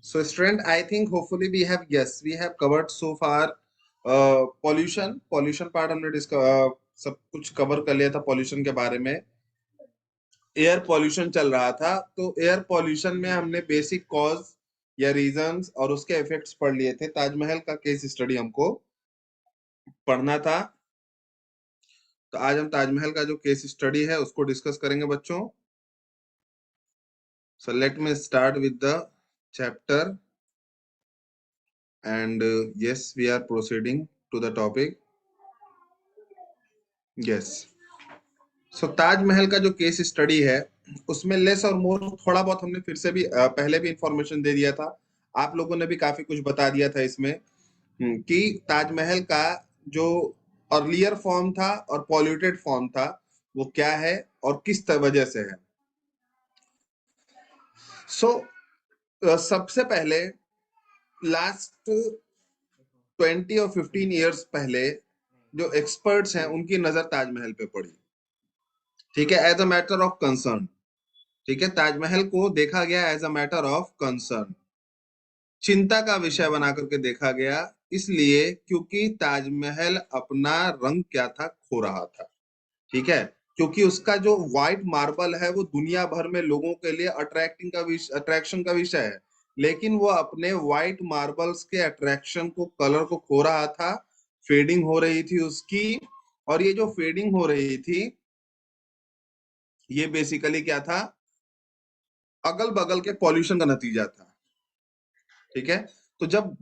So student, I think hopefully we have covered so far pollution part हमने सब कुछ cover कर लिया था pollution के बारे में. एयर पॉल्यूशन चल रहा था, तो एयर पॉल्यूशन में हमने बेसिक कॉज या रीजंस और उसके इफेक्ट्स पढ़ लिए थे. ताजमहल का केस स्टडी हमको पढ़ना था, तो आज हम ताजमहल का जो केस स्टडी है उसको डिस्कस करेंगे बच्चों. So let me start with the chapter and yes, we are proceeding to the topic. Yes. So Taj Mahal का जो केस स्टडी है उसमें लेस और मोर थोड़ा बहुत हमने फिर से भी पहले भी इंफॉर्मेशन दे दिया था. आप लोगों ने भी काफी कुछ बता दिया था इसमें कि ताजमहल का जो अर्लियर फॉर्म था और पॉल्यूटेड फॉर्म था वो क्या है और किस वजह से है. सबसे पहले लास्ट 20 और 15 इयर्स पहले जो एक्सपर्ट्स हैं उनकी नजर ताजमहल पे पड़ी. ठीक है, as a matter of concern. ठीक है, ताजमहल को देखा गया as a matter of concern, चिंता का विषय बना करके देखा गया. इसलिए क्योंकि ताजमहल अपना रंग क्या था, खो रहा था. ठीक है, क्योंकि उसका जो व्हाइट मार्बल है वो दुनिया भर में लोगों के लिए अट्रैक्शन का विषय है, लेकिन वो अपने व्हाइट मार्बल्स के अट्रैक्शन को, कलर को खो रहा था. फेडिंग हो रही थी उसकी, और ये जो फेडिंग हो रही थी ये बेसिकली क्या था, अगल बगल के पॉल्यूशन का नतीजा था. ठीक है, तो जब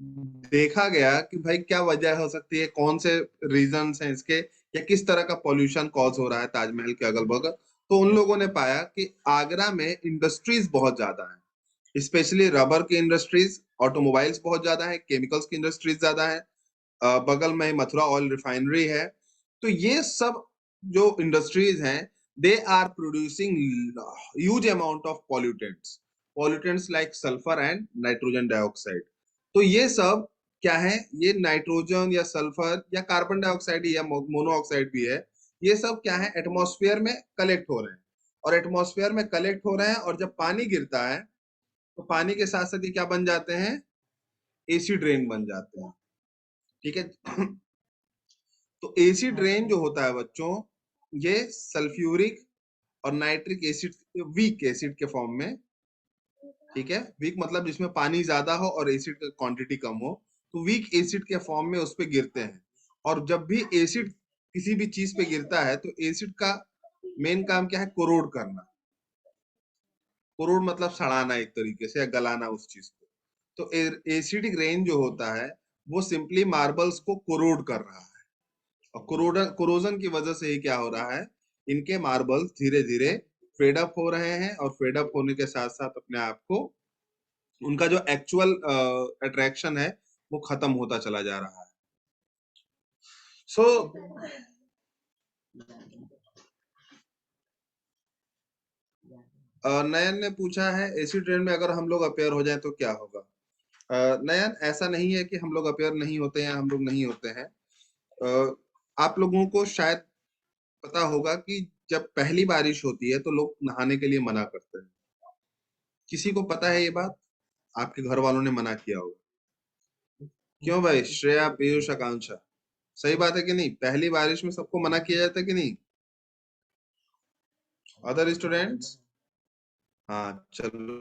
देखा गया कि भाई क्या वजह हो सकती है, कौन से रीजंस हैं इसके, या किस तरह का पॉल्यूशन कॉज हो रहा है ताजमहल के अगल बगल, तो उन लोगों ने पाया कि आगरा में इंडस्ट्रीज बहुत ज्यादा है, स्पेशली रबर की इंडस्ट्रीज, ऑटोमोबाइल्स बहुत ज्यादा है, केमिकल्स की इंडस्ट्रीज ज्यादा है, बगल में मथुरा ऑयल रिफाइनरी है. तो ये सब जो इंडस्ट्रीज हैं they are producing huge amount of pollutants like sulphur and nitrogen dioxide. तो ये सब क्या है, ये नाइट्रोजन या सल्फर या कार्बन डाइऑक्साइड या मोनोऑक्साइड भी है, ये सब क्या है एटमॉस्फेयर में कलेक्ट हो रहे हैं, और एटमॉस्फेयर में कलेक्ट हो रहे हैं, और जब पानी गिरता है तो पानी के साथ साथ ये क्या बन जाते हैं, एसिड रेन बन जाते हैं. ठीक है, तो एसिड रेन जो होता है बच्चों, ये सल्फ्यूरिक और नाइट्रिक एसिड, वीक एसिड के फॉर्म में. ठीक है, वीक मतलब जिसमें पानी ज्यादा हो और एसिड का क्वांटिटी कम हो, तो वीक एसिड के फॉर्म में उस पे गिरते हैं. और जब भी एसिड किसी भी चीज पे गिरता है तो एसिड का मेन काम क्या है, कोरोड करना. कोरोड मतलब सड़ाना एक तरीके से, या गलाना उस चीज को. तो एसिडिक रेन जो होता है वो सिंपली मार्बल्स को कोरोड कर रहा है, और कोरोजन की वजह से ही क्या हो रहा है, इनके मार्बल्स धीरे धीरे फेड अप हो रहे हैं, और फेड अप होने के साथ साथ अपने आप को, उनका जो एक्चुअल अट्रैक्शन है वो खत्म होता चला जा रहा है. सो नयन ने पूछा है एसिड रेन में अगर हम लोग अपेयर हो जाए तो क्या होगा. नयन, ऐसा नहीं है कि हम लोग अपेयर नहीं होते हैं, हम लोग नहीं होते हैं. आप लोगों को शायद पता होगा कि जब पहली बारिश होती है तो लोग नहाने के लिए मना करते हैं. किसी को पता है ये बात, आपके घर वालों ने मना किया होगा. क्यों भाई, श्रेया, पीयूष, आकांक्षा, सही बात है कि नहीं, पहली बारिश में सबको मना किया जाता है कि नहीं. अदर स्टूडेंट्स, हाँ चलो,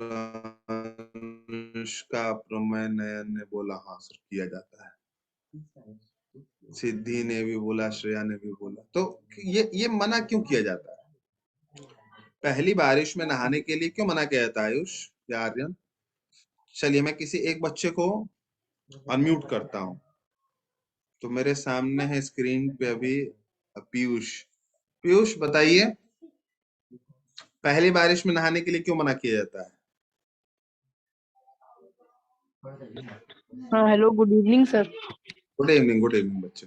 अनुष्का, प्रमय, नयन ने बोला हाँ सर किया जाता है, सिद्धि ने भी बोला, श्रेया ने भी बोला. तो ये मना क्यों किया जाता है, पहली बारिश में नहाने के लिए क्यों मना किया जाता है आयुष या आर्यन. चलिए मैं किसी एक बच्चे को अनम्यूट करता हूँ. तो मेरे सामने है स्क्रीन पे अभी पीयूष. पीयूष बताइए, पहली बारिश में नहाने के लिए क्यों मना किया जाता है. हाँ hello, good evening sir. Good evening बच्चे.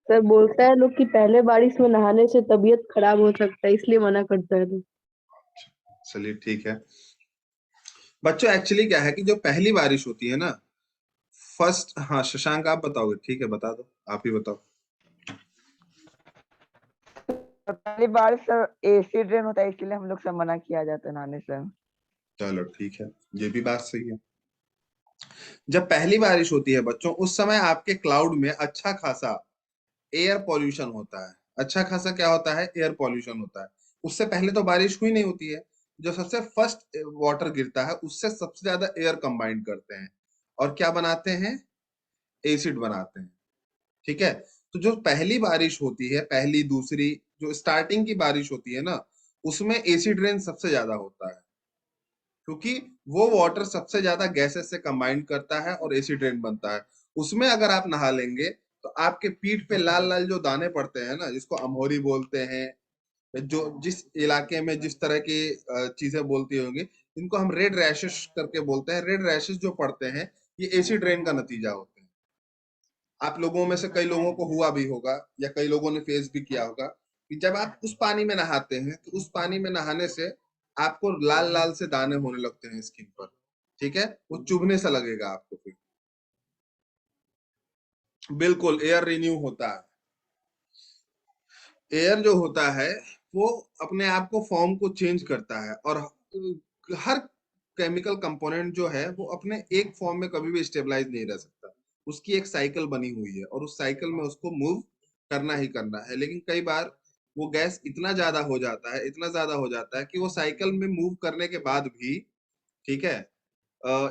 सर बोलता है लोग कि पहले बारिश में नहाने से तबीयत खराब हो सकता है, इसलिए मना करता है लोग. चलिए ठीक है बच्चों, एक्चुअली क्या है कि जो पहली बारिश होती है ना, फर्स्ट, हाँ शशांक आप बताओगे, ठीक है बता दो, आप ही बताओ. पहली बार सर एसिड रेन होता है, इसलिए हम लोग से मना किया जाता है नहाने से. चलो ठीक है, ये भी बात सही है। जब पहली बारिश होती है बच्चों, उस समय आपके क्लाउड में अच्छा खासा एयर पॉल्यूशन होता है। अच्छा खासा क्या होता है? एयर पॉल्यूशन होता है। उससे पहले तो बारिश हुई नहीं होती है। जो सबसे फर्स्ट वाटर गिरता है, उससे सबसे ज्यादा एयर कंबाइन करते हैं और क्या बनाते हैं? एसिड बनाते हैं। ठीक है। तो जो पहली बारिश होती है, पहली दूसरी जो स्टार्टिंग की बारिश होती है ना, उसमें एसिड रेन सबसे ज्यादा होता है, क्योंकि वो वाटर सबसे ज्यादा गैसेस से कंबाइन करता है और एसिड रेन बनता है। उसमें अगर आप नहा लेंगे तो आपके पीठ पे लाल लाल जो दाने पड़ते हैं ना, जिसको अमोरी बोलते हैं, जो जिस इलाके में जिस तरह की चीजें बोलती होंगी, इनको हम रेड रैशेस करके बोलते हैं। रेड रैशेस जो पड़ते हैं, ये एसिड रेन का नतीजा होते हैं। आप लोगों में से कई लोगों को हुआ भी होगा या कई लोगों ने फेस भी किया होगा कि जब आप उस पानी में नहाते हैं तो उस पानी में नहाने से आपको लाल लाल से दाने होने लगते हैं स्किन पर। ठीक है, वो चुभने सा लगेगा आपको फिर। बिल्कुल, एयर रिन्यू होता है। एयर जो होता है वो अपने आप को फॉर्म को चेंज करता है, और हर केमिकल कंपोनेंट जो है वो अपने एक फॉर्म में कभी भी स्टेबलाइज नहीं रह सकता। उसकी एक साइकिल बनी हुई है और उस साइकिल में उसको मूव करना ही करना है। लेकिन कई बार वो गैस इतना ज्यादा हो जाता है, इतना ज्यादा हो जाता है कि वो साइकिल में मूव करने के बाद भी, ठीक है,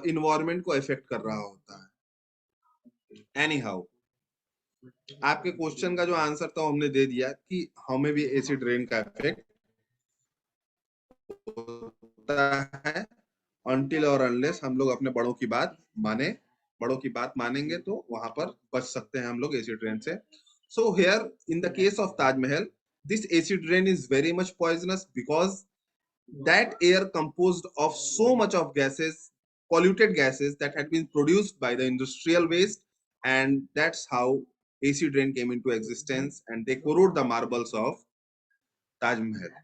इन्वायरमेंट को इफेक्ट कर रहा होता है। एनी हाउ, आपके क्वेश्चन का जो आंसर था वो हमने दे दिया कि हमें भी एसिड रेन का इफेक्ट होता है, अनटिल और अनलेस हम लोग अपने बड़ों की बात माने। बड़ों की बात मानेंगे तो वहां पर बच सकते हैं हम लोग एसिड रेन से। So here in the case of Taj Mahal, this acid rain is very much poisonous because that air composed of so much of gases, polluted gases that had been produced by the industrial waste, and that's how acid rain came into existence and they corrode the marbles of Taj Mahal.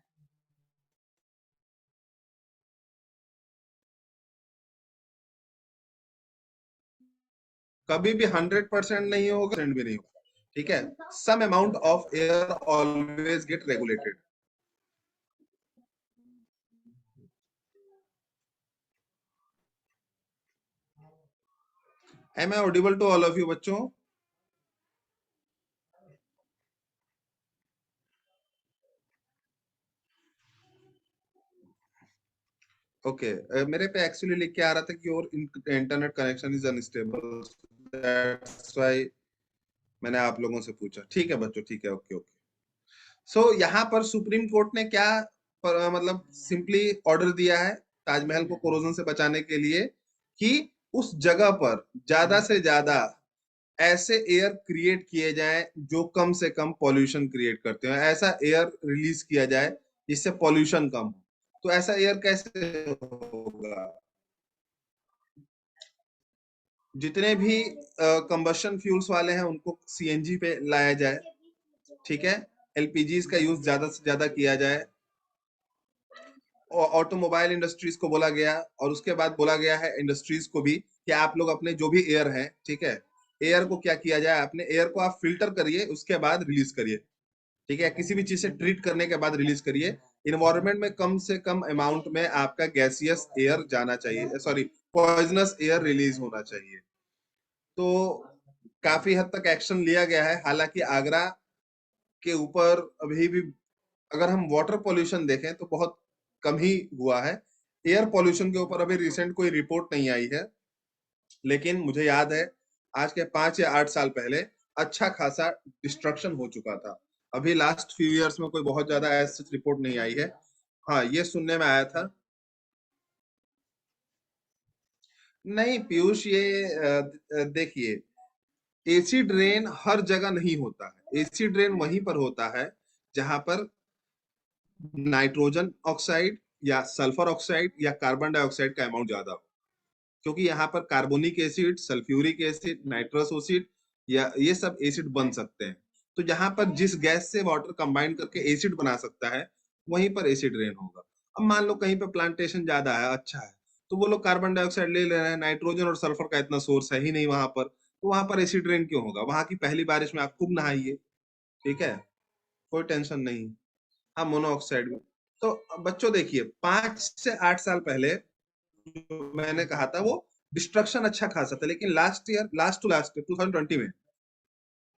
कभी भी 100% नहीं होगा, 100% भी नहीं होगा। ठीक है, some amount of air always get regulated. Am I audible to all of you बच्चों? ओके, मेरे पे एक्चुअली लिख के आ रहा था कि और internet connection is unstable, that's why मैंने आप लोगों से पूछा। ठीक है बच्चों, ठीक है, ओके ओके। सो यहाँ पर सुप्रीम कोर्ट ने क्या मतलब सिंपली ऑर्डर दिया है ताजमहल को कोरोजन से बचाने के लिए, कि उस जगह पर ज्यादा से ज्यादा ऐसे एयर क्रिएट किए जाएं जो कम से कम पॉल्यूशन क्रिएट करते हो, ऐसा एयर रिलीज किया जाए जिससे पॉल्यूशन कम हो। तो ऐसा एयर कैसे होगा? जितने भी कंबशन फ्यूल्स वाले हैं उनको सीएनजी पे लाया जाए। ठीक है, एलपीजी का यूज ज्यादा से ज्यादा किया जाए। ऑटोमोबाइल इंडस्ट्रीज को बोला गया, और उसके बाद बोला गया है इंडस्ट्रीज को भी कि आप लोग अपने जो भी एयर है, ठीक है, एयर को क्या किया जाए, अपने एयर को आप फिल्टर करिए, उसके बाद रिलीज करिए। ठीक है, किसी भी चीज से ट्रीट करने के बाद रिलीज करिए। इन्वायरमेंट में कम से कम अमाउंट में आपका गैसियस एयर जाना चाहिए, सॉरी, पॉइजनस एयर रिलीज होना चाहिए। तो काफी हद तक एक्शन लिया गया है। हालांकि आगरा के ऊपर अभी भी अगर हम वाटर पॉल्यूशन देखें तो बहुत कम ही हुआ है। एयर पॉल्यूशन के ऊपर अभी रिसेंट कोई रिपोर्ट नहीं आई है, लेकिन मुझे याद है आज के 5 या 8 साल पहले अच्छा खासा डिस्ट्रक्शन हो चुका था। अभी लास्ट फ्यू इयर्स में कोई बहुत ज्यादा ऐसी रिपोर्ट नहीं आई है। हाँ, ये सुनने में आया था। नहीं पीयूष, ये देखिए, एसिड रेन हर जगह नहीं होता है। एसिड रेन वहीं पर होता है जहां पर नाइट्रोजन ऑक्साइड या सल्फर ऑक्साइड या कार्बन डाइऑक्साइड का अमाउंट ज्यादा हो। क्योंकि यहाँ पर carbonic acid, sulphuric acid, nitrous acid या ये सब एसिड बन सकते हैं। तो जहां पर जिस गैस से वाटर कंबाइन करके एसिड बना सकता है, वहीं पर एसिड रेन होगा। अब मान लो कहीं पे प्लांटेशन ज्यादा है, अच्छा है, तो वो लोग कार्बन डाइऑक्साइड ले ले रहे हैं, नाइट्रोजन और सल्फर का इतना सोर्स है ही नहीं वहां पर, तो वहां पर एसिड रेन क्यों होगा? वहां की पहली बारिश में आप खूब नहाइए। ठीक है, कोई टेंशन नहीं। हाँ, मोनोऑक्साइड में। तो बच्चों देखिए, 5 से 8 साल पहले जो मैंने कहा था वो डिस्ट्रक्शन अच्छा खासा था, लेकिन लास्ट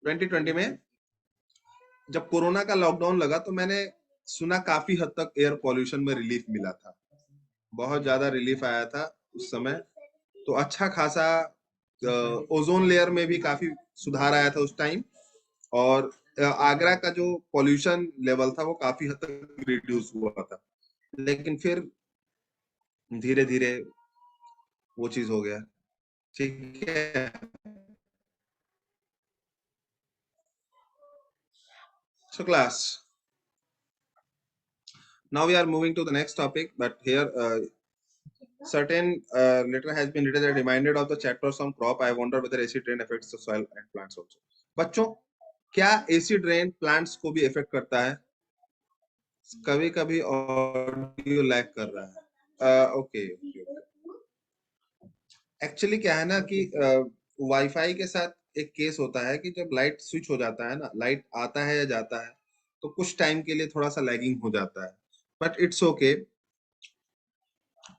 2020 में जब कोरोना का लॉकडाउन लगा तो मैंने सुना काफी हद तक एयर पॉल्यूशन में रिलीफ मिला था, बहुत ज्यादा रिलीफ आया था उस समय। तो अच्छा खासा ओजोन लेयर में भी काफी सुधार आया था उस टाइम। और आगरा का जो पॉल्यूशन लेवल था वो काफी हद तक रिड्यूस हुआ था, लेकिन फिर धीरे धीरे वो चीज हो गया। ठीक है। So class, now we are moving to the next topic, but here certain letter has been written that reminded of the chapter of some crop. I wonder whether acid rain affects the soil and plants also. बच्चों, क्या acid rain plants को भी effect करता है? कभी कभी audio lag कर रहा है। ओके, एक्चुअली क्या है ना कि वाईफाई के साथ एक केस होता है कि जब लाइट स्विच हो जाता है ना, लाइट आता है या जाता है, तो कुछ टाइम के लिए थोड़ा सा लैगिंग हो जाता है, बट इट्स ओके।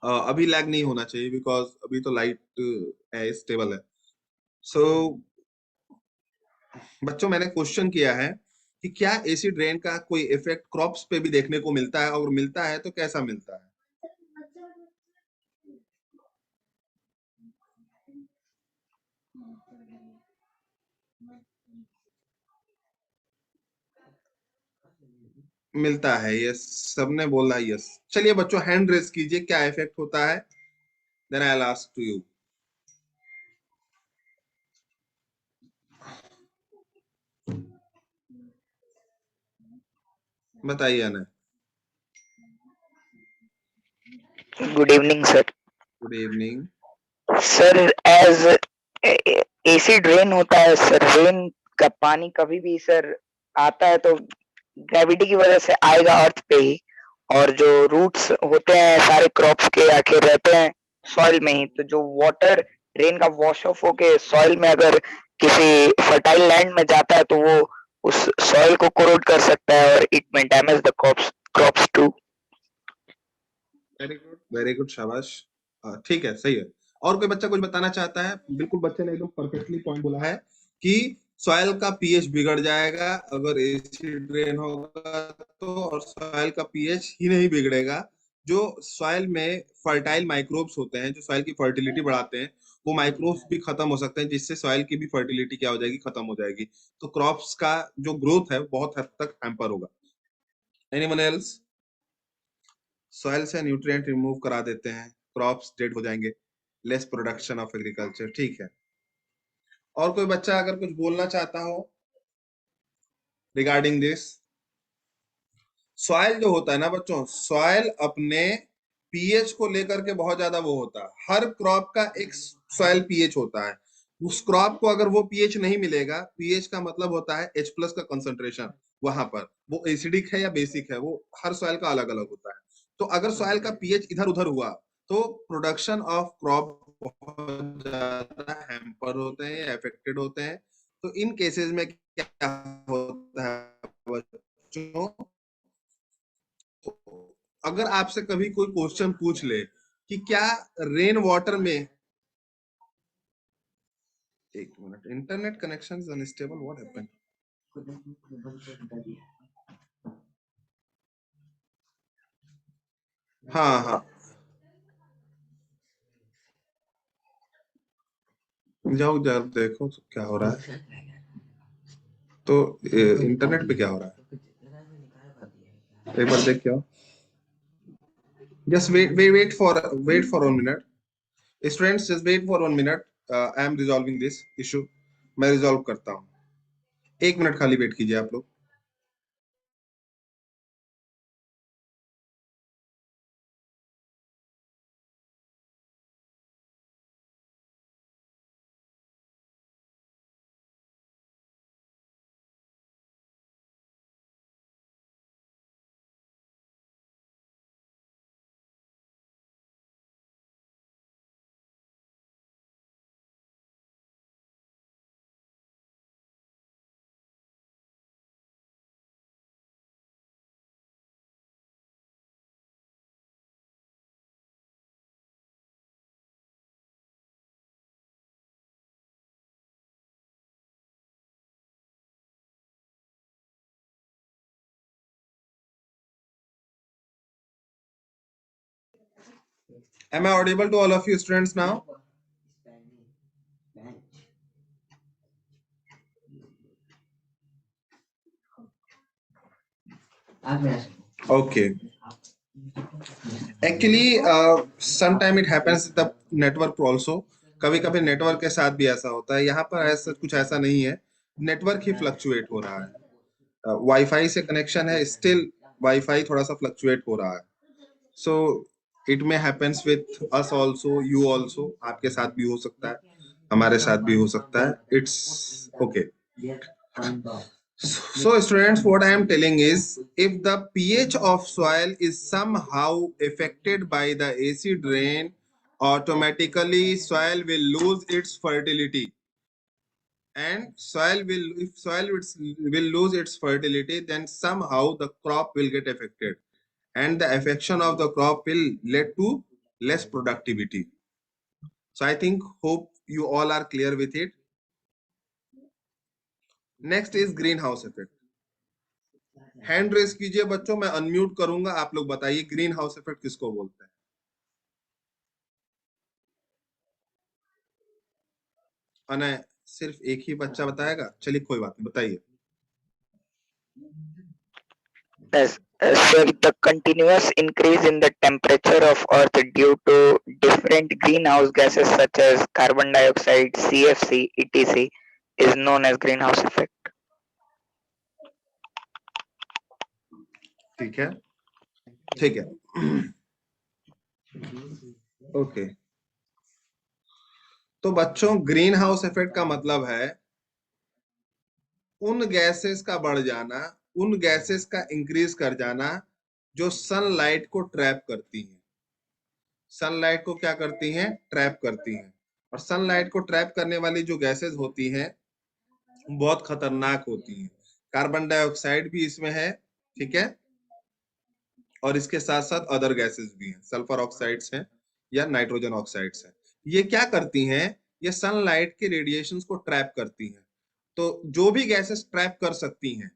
अभी लैग नहीं होना चाहिए बिकॉज अभी तो लाइट है, स्टेबल है। सो बच्चों, मैंने क्वेश्चन किया है कि क्या एसिड रेन का कोई इफेक्ट क्रॉप्स पे भी देखने को मिलता है, और मिलता है तो कैसा मिलता है? मिलता है, यस, सबने बोला यस। चलिए बच्चों, हैंड रेस कीजिए, क्या इफेक्ट होता है, then I will ask to you. बताइए ना। Good evening sir. Good evening. Sir as acid rain होता है सर, रेन का पानी कभी भी सर आता है तो ग्रेविटी की वजह से आएगा अर्थ पे ही, और जो रूट्स होते हैं सारे क्रॉप्स के आखिर रहते हैं सॉइल में ही, तो जो वाटर रेन का वॉश ऑफ होके सॉइल में अगर किसी फर्टाइल लैंड में जाता है तो वो उस सॉइल को कोरोड कर सकता है और it may damage the crops too. Very good, very good, शाबाश। ठीक है, सही है। और कोई बच्चा कुछ बताना चाहता है? बिल्कुल, बच्चे ने एकदम परफेक्टली पॉइंट बोला है कि सॉइल का पीएच बिगड़ जाएगा अगर एसिड रेन होगा तो, और सॉइल का पीएच ही नहीं बिगड़ेगा, जो सॉइल में फर्टाइल माइक्रोब्स होते हैं जो सॉइल की फर्टिलिटी बढ़ाते हैं, वो माइक्रोब्स भी खत्म हो सकते हैं, जिससे सॉइल की भी फर्टिलिटी क्या हो जाएगी, खत्म हो जाएगी। तो क्रॉप्स का जो ग्रोथ है बहुत हद तक हैम्पर होगा। Anyone else? सॉइल से न्यूट्रिएंट रिमूव करा देते हैं, क्रॉप्स डेड हो जाएंगे, लेस प्रोडक्शन ऑफ एग्रीकल्चर। ठीक है। और कोई बच्चा अगर कुछ बोलना चाहता हो रिगार्डिंग दिस? सॉइल जो होता है ना बच्चों, सॉइल अपने पीएच को लेकर के बहुत ज्यादा वो होता है। हर क्रॉप का एक सॉइल पीएच होता है। उस क्रॉप को अगर वो पीएच नहीं मिलेगा, पीएच का मतलब होता है H प्लस का कंसंट्रेशन, वहां पर वो एसिडिक है या बेसिक है, वो हर सॉइल का अलग अलग होता है। तो अगर सॉइल का पीएच इधर उधर हुआ तो प्रोडक्शन ऑफ क्रॉप बहुत ज्यादा हैम्पर होते हैं, अफेक्टेड होते हैं। तो इन केसेस में क्या होता है बच्चों, अगर आपसे कभी कोई क्वेश्चन पूछ ले कि क्या रेन वाटर में, एक minute, internet connection is unstable, what happened? हाँ हाँ, जाओ जरा देखो तो क्या हो रहा है। तो इंटरनेट पे क्या हो रहा है, एक बार देख के आओ। Just wait for 1 minute. Students just wait for 1 minute, I am resolving this issue. मैं रिजॉल्व करता हूँ, 1 मिनट खाली वेट कीजिए आप लोग। Am I audible to all of you students now? Okay. Actually, sometime it happens the network also. कभी कभी network के साथ भी ऐसा होता है। यहाँ पर ऐसा कुछ ऐसा नहीं है, नेटवर्क ही फ्लक्चुएट हो रहा है। वाईफाई से कनेक्शन है, स्टिल वाईफाई थोड़ा सा फ्लक्चुएट हो रहा है। So it may happens with us also, you also, आपके साथ भी हो सकता है, हमारे साथ भी हो सकता है। It's okay. So students, what I am telling is, if the pH of soil is somehow affected by the AC drain, automatically soil will lose its fertility. And if soil will lose its fertility, then somehow the crop will get affected. And the affection of the crop will lead to less productivity. So I think, hope you all are clear with it. Next is greenhouse effect. Hand raise कीजिए बच्चों, मैं unmute करूंगा, आप लोग बताइए green house effect किसको बोलते हैं। अनय सिर्फ एक ही बच्चा बताएगा, चलिए कोई बात नहीं, बताइए। Yes, sir, the continuous increase in the temperature of Earth due to different greenhouse gases such as carbon dioxide, CFC, etc. is known as greenhouse effect. ठीक है, ठीक है, ओके। तो बच्चों, ग्रीन हाउस इफेक्ट का मतलब है उन गैसेस का बढ़ जाना, उन गैसेस का इंक्रीज कर जाना जो सनलाइट को ट्रैप करती हैं। सनलाइट को क्या करती हैं? ट्रैप करती हैं। और सनलाइट को ट्रैप करने वाली जो गैसेस होती हैं बहुत खतरनाक होती हैं। कार्बन डाइऑक्साइड भी इसमें है, ठीक है, और इसके साथ साथ अदर गैसेस भी हैं, सल्फर ऑक्साइड्स हैं या नाइट्रोजन ऑक्साइड्स हैं। ये क्या करती हैं? ये सनलाइट के रेडिएशंस को ट्रैप करती हैं। तो जो भी गैसेस ट्रैप कर सकती हैं,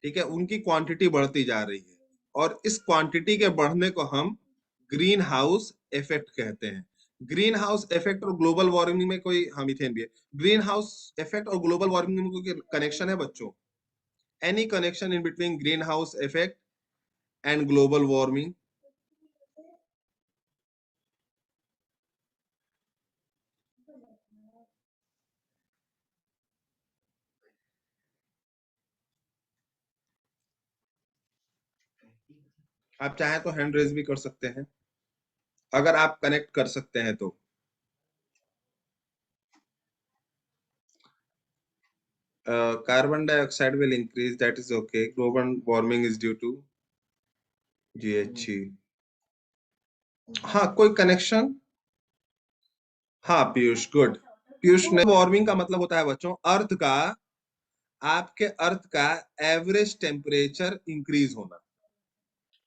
ठीक है, उनकी क्वांटिटी बढ़ती जा रही है, और इस क्वांटिटी के बढ़ने को हम ग्रीन हाउस इफेक्ट कहते हैं। ग्रीन हाउस इफेक्ट और ग्लोबल वार्मिंग में कोई, हाँ मीथेन भी है, ग्रीन हाउस इफेक्ट और ग्लोबल वार्मिंग में कोई कनेक्शन है बच्चों? Any connection in between green house effect and global warming? आप चाहे तो हैंड रेज भी कर सकते हैं अगर आप कनेक्ट कर सकते हैं तो। Carbon dioxide will increase, that is okay. Global warming is due to GHG। हाँ, कोई कनेक्शन? हाँ पीयूष, गुड। पीयूष ने, वार्मिंग का मतलब होता है बच्चों अर्थ का, आपके अर्थ का एवरेज टेम्परेचर इंक्रीज होना।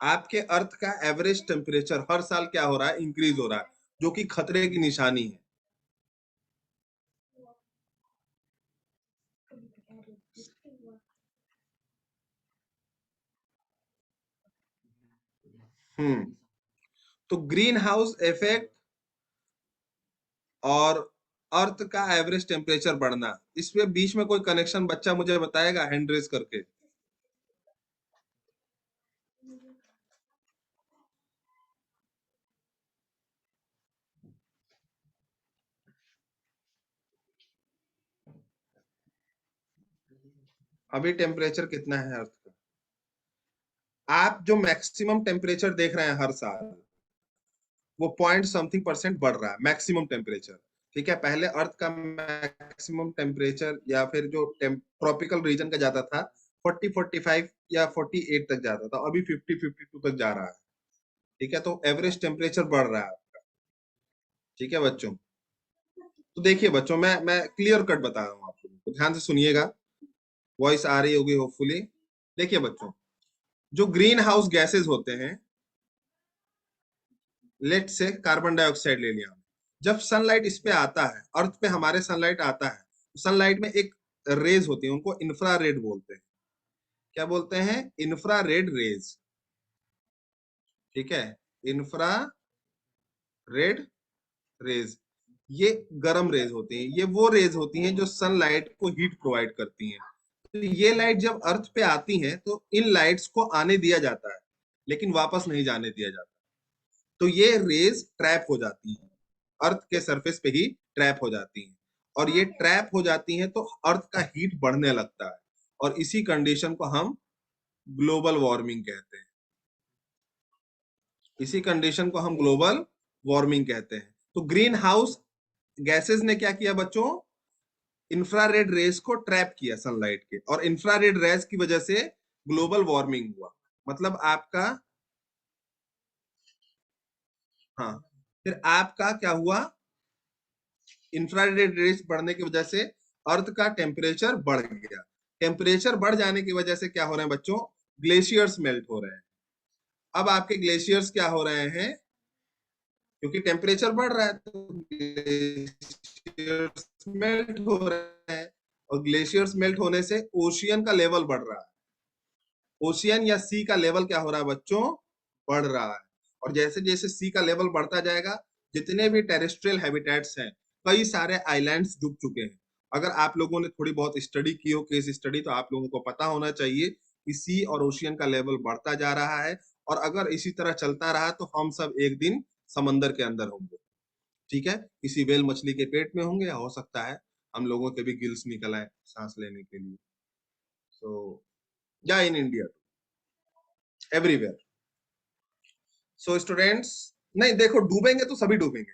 आपके अर्थ का एवरेज टेम्परेचर हर साल क्या हो रहा है? इंक्रीज हो रहा है, जो कि खतरे की निशानी है। तो ग्रीन हाउस इफेक्ट और अर्थ का एवरेज टेम्परेचर बढ़ना, इसमें बीच में कोई कनेक्शन बच्चा मुझे बताएगा हैंड रेज करके? अभी टेम्परेचर कितना है अर्थ का? आप जो मैक्सिमम टेम्परेचर देख रहे हैं हर साल, वो पॉइंट समथिंग परसेंट बढ़ रहा है मैक्सिमम टेम्परेचर, ठीक है। पहले अर्थ का मैक्सिमम टेम्परेचर या फिर जो ट्रॉपिकल रीजन का जाता था 40-45 या 48 तक जाता था, अभी 50-52 तक जा रहा है, ठीक है। तो एवरेज टेम्परेचर बढ़ रहा है आपका, ठीक है बच्चों। तो देखिए बच्चों, मैं क्लियर कट बता रहा हूँ आप लोगों को, ध्यान से सुनिएगा, वॉइस आ रही होगी होपफुली। देखिए बच्चों, जो ग्रीन हाउस गैसेज होते हैं, लेट से कार्बन डाइऑक्साइड ले लिया, जब सनलाइट इस पे आता है, अर्थ पे हमारे सनलाइट आता है, सनलाइट में एक रेज होती है, उनको इंफ्रारेड बोलते हैं। क्या बोलते हैं? इंफ्रारेड रेज, ठीक है, इंफ्रा रेड रेज, ये गर्म रेज होती हैं, ये वो रेज होती हैं जो सनलाइट को हीट प्रोवाइड करती हैं। तो ये लाइट जब अर्थ पे आती हैं तो इन लाइट्स को आने दिया जाता है, लेकिन वापस नहीं जाने दिया जाता। तो ये रेज ट्रैप हो जाती हैं, अर्थ के सरफेस पे ही ट्रैप हो जाती हैं, और ये ट्रैप हो जाती हैं तो अर्थ का हीट बढ़ने लगता है, और इसी कंडीशन को हम ग्लोबल वार्मिंग कहते हैं। इसी कंडीशन को हम ग्लोबल वार्मिंग कहते हैं। तो ग्रीन हाउस गैसेस ने क्या किया बच्चों, इंफ्रारेड रेस को ट्रैप किया सनलाइट के, और इंफ्रारेड रेस की वजह से ग्लोबल वार्मिंग हुआ। मतलब आपका, हाँ, फिर आपका क्या हुआ, इंफ्रारेड रेस बढ़ने की वजह से अर्थ का टेम्परेचर बढ़ गया। टेम्परेचर बढ़ जाने की वजह से क्या हो रहे हैं बच्चों, ग्लेशियर्स मेल्ट हो रहे हैं। अब आपके ग्लेशियर्स क्या हो रहे हैं, क्योंकि टेम्परेचर बढ़ रहा है तो ग्लेशियर्स मेल्ट हो रहे हैं, और ग्लेशियर्स मेल्ट होने से ओशियन का लेवल बढ़ रहा है। ओशियन या सी का लेवल क्या हो रहा है बच्चों, बढ़ रहा है। और जैसे जैसे सी का लेवल बढ़ता जाएगा, जितने भी टेरेस्ट्रियल हैबिटेट्स हैं, कई सारे आइलैंड्स डूब चुके हैं। अगर आप लोगों ने थोड़ी बहुत स्टडी की हो, केस स्टडी, तो आप लोगों को पता होना चाहिए कि सी और ओशियन का लेवल बढ़ता जा रहा है, और अगर इसी तरह चलता रहा तो हम सब एक दिन समंदर के अंदर होंगे। ठीक है, किसी वेल मछली के पेट में होंगे, या हो सकता है हम लोगों के भी गिल्स निकल आए सांस लेने के लिए। सो या in India, everywhere. So students, नहीं देखो, डूबेंगे तो सभी डूबेंगे,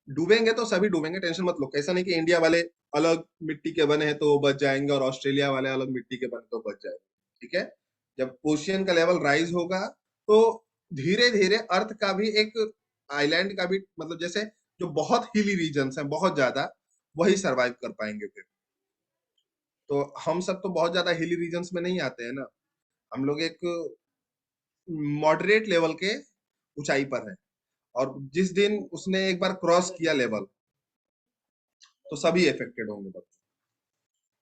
डूबेंगे तो सभी डूबेंगे, टेंशन मत लो। ऐसा नहीं कि इंडिया वाले अलग मिट्टी के बने हैं तो वो बच जाएंगे, और ऑस्ट्रेलिया वाले अलग मिट्टी के बने तो बच जाएंगे। ठीक है, जब ओशियन का लेवल राइज होगा तो धीरे धीरे अर्थ का भी एक, आइलैंड का भी, मतलब जैसे जो बहुत हिली रीजन्स हैं बहुत ज्यादा, वही सरवाइव कर पाएंगे फिर। तो हम सब तो बहुत ज्यादा हिली रीजन्स में नहीं आते हैं ना, हम लोग एक मॉडरेट लेवल के ऊंचाई पर हैं, और जिस दिन उसने एक बार क्रॉस किया लेवल, तो सभी इफेक्टेड होंगे बच्चों।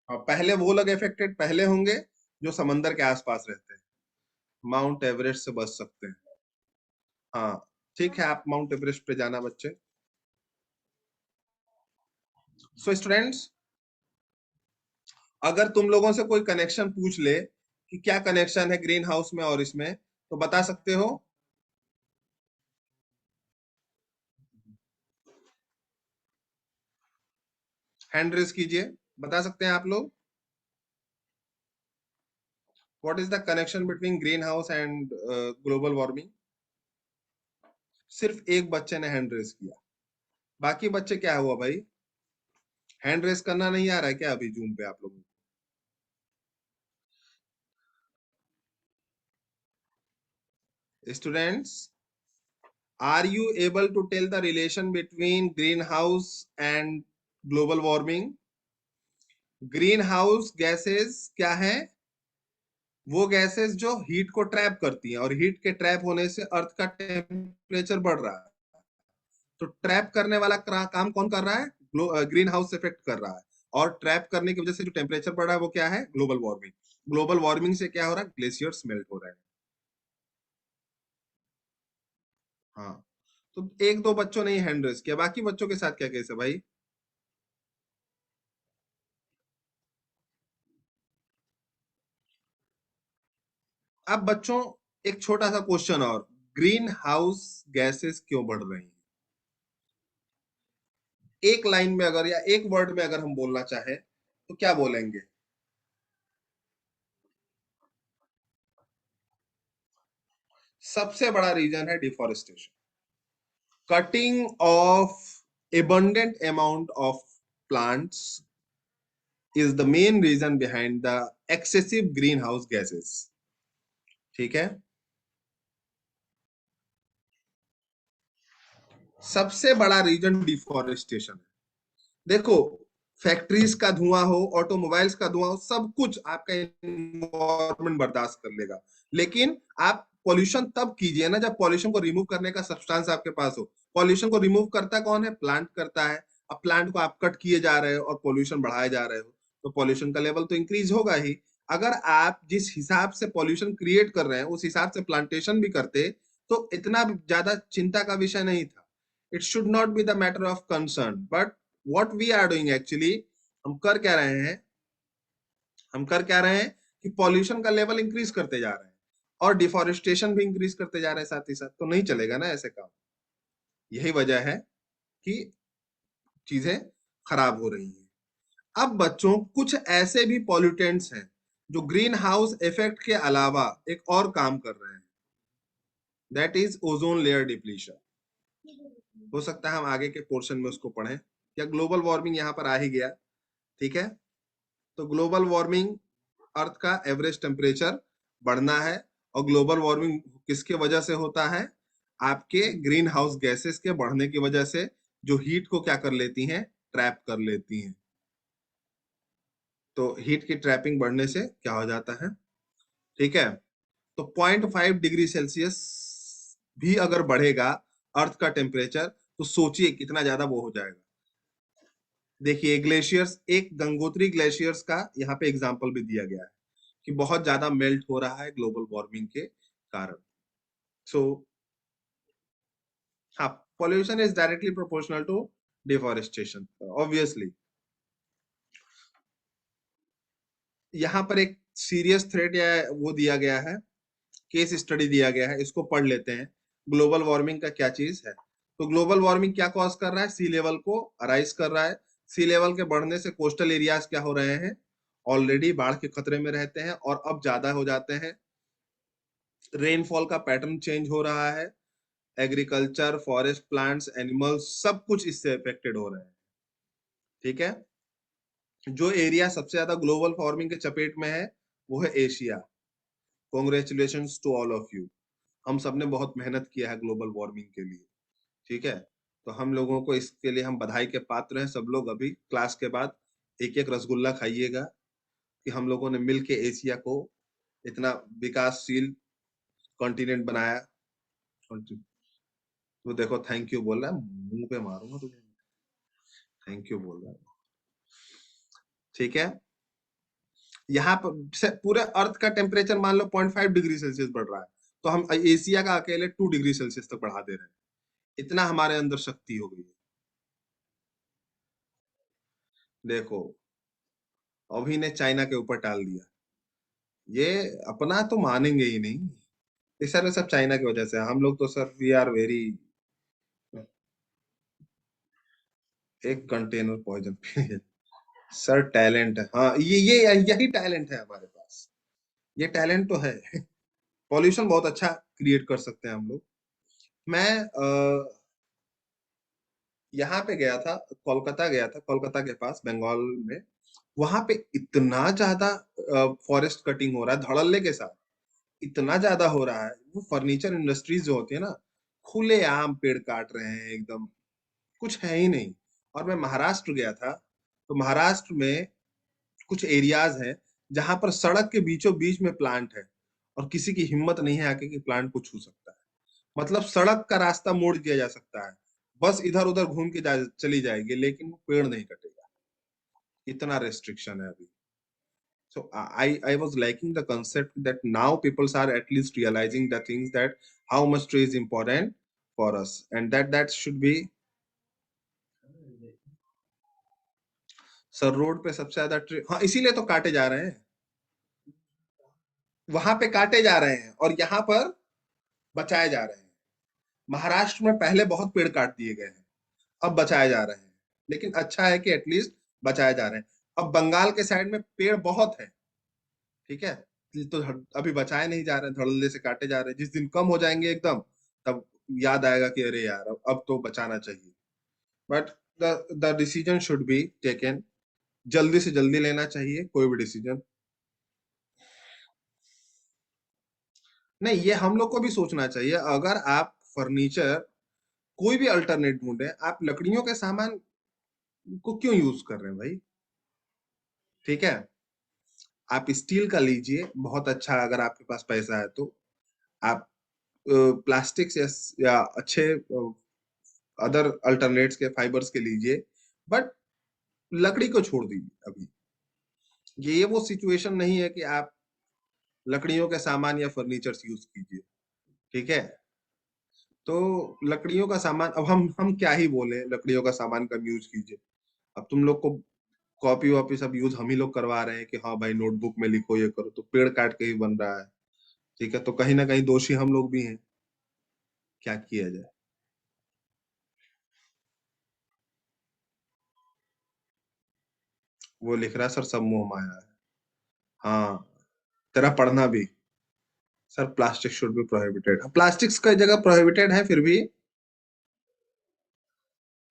हाँ, पहले वो लोग इफेक्टेड पहले होंगे जो समंदर के आसपास रहते हैं, माउंट एवरेस्ट से बच सकते हैं। हाँ, ठीक है, आप माउंट एवरेस्ट पे जाना बच्चे। सो स्टूडेंट्स, अगर तुम लोगों से कोई कनेक्शन पूछ ले कि क्या कनेक्शन है ग्रीन हाउस में और इसमें, तो बता सकते हो? हैंड रेज कीजिए, बता सकते हैं आप लोग? What is the connection between green house and global warming? सिर्फ एक बच्चे ने हैंड रेज किया, बाकी बच्चे क्या हुआ भाई, हैंड रेज करना नहीं आ रहा है क्या अभी जूम पे आप लोगों को? Students, are you able to tell the relation between green house and global warming? Green house gases क्या है, वो गैसेस जो हीट को ट्रैप करती हैं, और हीट के ट्रैप होने से अर्थ का टेम्परेचर बढ़ रहा है। तो ट्रैप करने वाला काम कौन कर रहा है, ग्रीन हाउस इफेक्ट कर रहा है, और ट्रैप करने की वजह से जो टेम्परेचर बढ़ रहा है वो क्या है, ग्लोबल वार्मिंग। ग्लोबल वार्मिंग से क्या हो रहा है, ग्लेशियर्स मेल्ट हो रहे हैं। हाँ, तो एक दो बच्चों ने हैंड रेज किया, बाकी बच्चों के साथ क्या केस है भाई? अब बच्चों, एक छोटा सा क्वेश्चन और, ग्रीन हाउस गैसेस क्यों बढ़ रही हैं? एक लाइन में अगर, या एक वर्ड में अगर हम बोलना चाहे तो क्या बोलेंगे? सबसे बड़ा रीजन है deforestation, cutting of abundant amount of plants is the main reason behind the excessive greenhouse gases. ठीक है, सबसे बड़ा रीजन डिफॉरेस्टेशन है। देखो, फैक्ट्रीज का धुआं हो, ऑटोमोबाइल्स का धुआं हो, सब कुछ आपका एनवायरमेंट बर्दाश्त कर लेगा, लेकिन आप पॉल्यूशन तब कीजिए ना जब पॉल्यूशन को रिमूव करने का सब्सटेंस आपके पास हो। पॉल्यूशन को रिमूव करता कौन है, प्लांट करता है। अब प्लांट को आप कट किए जा रहे हो और पॉल्यूशन बढ़ाए जा रहे हो, तो पॉल्यूशन का लेवल तो इंक्रीज होगा ही। अगर आप जिस हिसाब से पॉल्यूशन क्रिएट कर रहे हैं उस हिसाब से प्लांटेशन भी करते तो इतना ज्यादा चिंता का विषय नहीं था। It should not be the matter of concern, but what we are doing actually, हम कर क्या रहे हैं, हम कर क्या रहे हैं कि पॉल्यूशन का लेवल इंक्रीज करते जा रहे हैं और डिफॉरेस्टेशन भी इंक्रीज करते जा रहे हैं साथ ही साथ, तो नहीं चलेगा ना ऐसे काम। यही वजह है कि चीजें खराब हो रही हैं। अब बच्चों कुछ ऐसे भी पॉल्यूटेंट्स हैं जो ग्रीन हाउस इफेक्ट के अलावा एक और काम कर रहे हैं, that is ozone layer depletion. हो सकता है हम आगे के पोर्शन में उसको पढ़ें, या ग्लोबल वार्मिंग यहाँ पर आ ही गया, ठीक है। तो ग्लोबल वार्मिंग, अर्थ का एवरेज टेम्परेचर बढ़ना है, और ग्लोबल वार्मिंग किसके वजह से होता है, आपके ग्रीन हाउस गैसेस के बढ़ने की वजह से, जो हीट को क्या कर लेती हैं, ट्रैप कर लेती हैं। तो हीट की ट्रैपिंग बढ़ने से क्या हो जाता है, ठीक है। तो 0.5 डिग्री सेल्सियस भी अगर बढ़ेगा अर्थ का टेम्परेचर, तो सोचिए कितना ज्यादा वो हो जाएगा। देखिए ग्लेशियर्स, एक गंगोत्री ग्लेशियर्स का यहाँ पे एग्जांपल भी दिया गया है कि बहुत ज्यादा मेल्ट हो रहा है ग्लोबल वार्मिंग के कारण। सो हाँ, pollution is directly proportional to deforestation obviously. यहाँ पर एक सीरियस थ्रेट या वो दिया गया है, केस स्टडी दिया गया है, इसको पढ़ लेते हैं। ग्लोबल वार्मिंग का क्या चीज है, तो ग्लोबल वार्मिंग क्या कॉज कर रहा है, सी लेवल को अराइज कर रहा है। सी लेवल के बढ़ने से कोस्टल एरियाज क्या हो रहे हैं, ऑलरेडी बाढ़ के खतरे में रहते हैं और अब ज्यादा हो जाते हैं। रेनफॉल का पैटर्न चेंज हो रहा है, एग्रीकल्चर, फॉरेस्ट, प्लांट्स, एनिमल्स, सब कुछ इससे अफेक्टेड हो रहे हैं, ठीक है। जो एरिया सबसे ज्यादा ग्लोबल वार्मिंग के चपेट में है वो है Asia. Congratulations to all of you, हम सबने बहुत मेहनत किया है ग्लोबल वार्मिंग के लिए, ठीक है। तो हम लोगों को इसके लिए हम बधाई के पात्र हैं। सब लोग अभी क्लास के बाद एक एक रसगुल्ला खाइएगा कि हम लोगों ने मिलके एशिया को इतना विकासशील कॉन्टिनेंट बनाया। तो देखो थैंक यू बोल रहा है, मुंह पे मारूंगा तुझे, थैंक यू बोल रहा है, ठीक है। यहाँ पर पूरे अर्थ का टेम्परेचर मान लो 0.5 डिग्री सेल्सियस बढ़ रहा है, तो हम एशिया का अकेले 2 डिग्री सेल्सियस तक बढ़ा दे रहे हैं। इतना हमारे अंदर शक्ति हो गई है। देखो अभी ने चाइना के ऊपर टाल दिया, ये अपना तो मानेंगे ही नहीं। ये सर सब चाइना की वजह से, हम लोग तो सर वी आर वेरी, एक कंटेनर पॉइजन पी सर टैलेंट है, हाँ ये यही टैलेंट है हमारे पास, ये टैलेंट तो है। पॉल्यूशन बहुत अच्छा क्रिएट कर सकते हैं हम लोग। मैं यहाँ पे गया था, कोलकाता गया था, कोलकाता के पास बंगाल में, वहां पे इतना ज्यादा फॉरेस्ट कटिंग हो रहा है धड़ल्ले के साथ, इतना ज्यादा हो रहा है। वो फर्नीचर इंडस्ट्रीज जो होती है ना, खुले आम पेड़ काट रहे हैं एकदम, कुछ है ही नहीं। और मैं महाराष्ट्र गया था, तो महाराष्ट्र में कुछ एरियाज हैं जहां पर सड़क के बीचों बीच में प्लांट है, और किसी की हिम्मत नहीं है आके कि प्लांट को छू सकता है। मतलब सड़क का रास्ता मोड़ दिया जा सकता है, बस इधर उधर घूम के चली जाएगी, लेकिन वो पेड़ नहीं कटेगा, इतना रेस्ट्रिक्शन है अभी। So I was liking the concept that now people are at least realizing the things that how much tree is important for us, and that should be। Sir road पे सबसे ज्यादा ट्री, हाँ इसीलिए तो काटे जा रहे हैं, वहां पे काटे जा रहे हैं और यहाँ पर बचाए जा रहे हैं। महाराष्ट्र में पहले बहुत पेड़ काट दिए गए हैं, अब बचाए जा रहे हैं, लेकिन अच्छा है कि एटलीस्ट बचाए जा रहे हैं। अब बंगाल के साइड में पेड़ बहुत है, ठीक है, तो अभी बचाए नहीं जा रहे, धड़ल्ले से काटे जा रहे हैं। जिस दिन कम हो जाएंगे एकदम, तब याद आएगा कि अरे यार अब तो बचाना चाहिए। But the decision should be taken, जल्दी से जल्दी लेना चाहिए कोई भी डिसीजन। नहीं, ये हम लोग को भी सोचना चाहिए। अगर आप फर्नीचर कोई भी अल्टरनेट ढूंढे, आप लकड़ियों के सामान को क्यों यूज कर रहे हैं भाई, ठीक है। आप स्टील का लीजिए, बहुत अच्छा, अगर आपके पास पैसा है तो। आप प्लास्टिक या अच्छे अदर अल्टरनेट्स के फाइबर्स के लीजिए, बट लकड़ी को छोड़ दीजिए अभी। ये वो सिचुएशन नहीं है कि आप लकड़ियों के सामान या फर्नीचर यूज कीजिए, ठीक है। तो लकड़ियों का सामान, अब हम क्या ही बोले, लकड़ियों का सामान कम यूज कीजिए। अब तुम लोग को कॉपी वॉपी सब यूज हम ही लोग करवा रहे हैं कि हाँ भाई नोटबुक में लिखो ये करो, तो पेड़ काट के ही बन रहा है। ठीक है, तो कहीं ना कहीं दोषी हम लोग भी हैं, क्या किया जाए। वो लिख रहा है सर सब मोह माया है। हाँ, तेरा पढ़ना भी। Sir plastic should be prohibited, plastics का जगह प्रोहिबिटेड है फिर भी।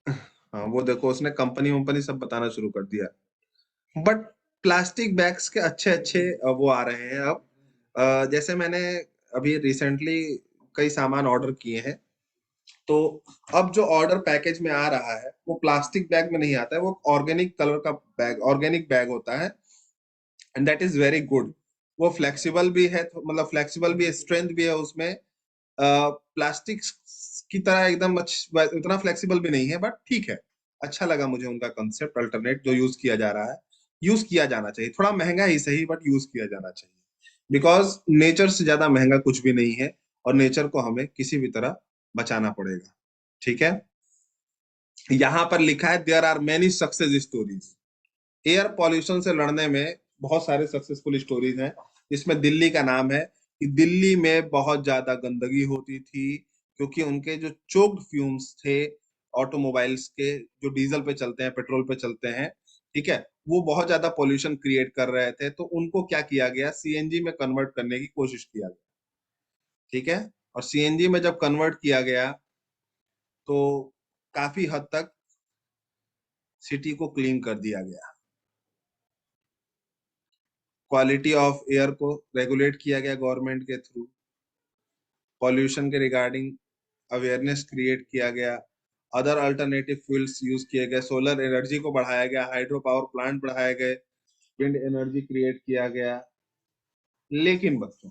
हाँ वो देखो उसने कंपनी वंपनी सब बताना शुरू कर दिया। बट प्लास्टिक बैग्स के अच्छे अच्छे वो आ रहे हैं अब। जैसे मैंने अभी रिसेंटली कई सामान ऑर्डर किए हैं, तो अब जो ऑर्डर पैकेज में आ रहा है वो प्लास्टिक बैग में नहीं आता है, वो ऑर्गेनिक कलर का बैग, ऑर्गेनिक बैग होता है। And that is very good. वो फ्लेक्सिबल भी है, तो मतलब फ्लेक्सिबल भी है, स्ट्रेंथ भी है उसमें। प्लास्टिक की तरह एकदम उतना फ्लेक्सिबल भी नहीं है, बट ठीक है। अच्छा लगा मुझे उनका कंसेप्ट, अल्टरनेट जो यूज किया जा रहा है। यूज किया जाना चाहिए, थोड़ा महंगा ही सही बट यूज किया जाना चाहिए। बिकॉज नेचर से ज्यादा महंगा कुछ भी नहीं है, और नेचर को हमें किसी भी तरह बचाना पड़ेगा। ठीक है, यहाँ पर लिखा है there are many success stories. Air pollution से लड़ने में बहुत सारे सक्सेसफुल स्टोरीज हैं। इसमें दिल्ली का नाम है कि दिल्ली में बहुत ज्यादा गंदगी होती थी, क्योंकि उनके जो चोक्ड फ्यूम्स थे ऑटोमोबाइल्स के, जो डीजल पे चलते हैं, पेट्रोल पे चलते हैं, ठीक है, वो बहुत ज्यादा पोल्यूशन क्रिएट कर रहे थे। तो उनको क्या किया गया, सीएनजी में कन्वर्ट करने की कोशिश किया गया। ठीक है, और सीएनजी में जब कन्वर्ट किया गया तो काफी हद तक सिटी को क्लीन कर दिया गया। क्वालिटी ऑफ एयर को रेगुलेट किया गया गवर्नमेंट के थ्रू। पॉल्यूशन के रिगार्डिंग अवेयरनेस क्रिएट किया गया। अदर अल्टरनेटिव फ्यूल्स यूज किए गए, सोलर एनर्जी को बढ़ाया गया, हाइड्रो पावर प्लांट बढ़ाए गए, विंड एनर्जी क्रिएट किया गया। लेकिन बच्चों,